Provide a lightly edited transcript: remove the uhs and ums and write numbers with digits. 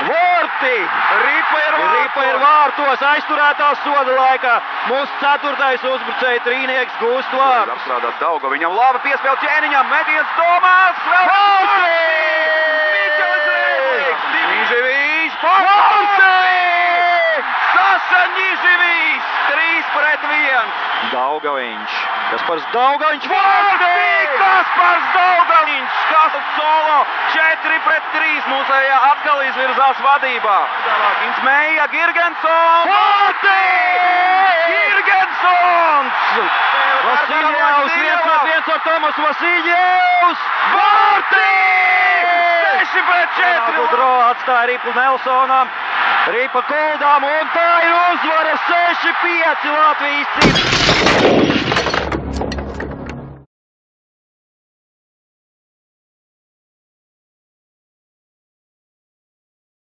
Vorti! Ripa ir vārtos, aizturētās soda laikā. Mūsu ceturtais uzbrucēja trīnieks gūst vārtu. Apstrādāt Dauga, viņam laba piespēle ķēniņam, metiens domās, vēl Vorti! Miķelis Rēdlīgs, Niživīs, Vorti! Saša Niživīs, 3-1. Daugaviņš. Kaspars Daugaviņš. Vorti! Kaspars Daugaviņš, kas solo 4-3 mūsējā atkal izvirzās vadībā. Tālāk Meija, Girgensons. Vorti! Girgensons! Vasiljevs 1-1 ar Tomasu Vasiljevs. Vorti! 6-4! Gudro atstāja Ripu Nelsonam. Ripa Kuldām un tā ir uzvara 6-5 Latvijas cīņa.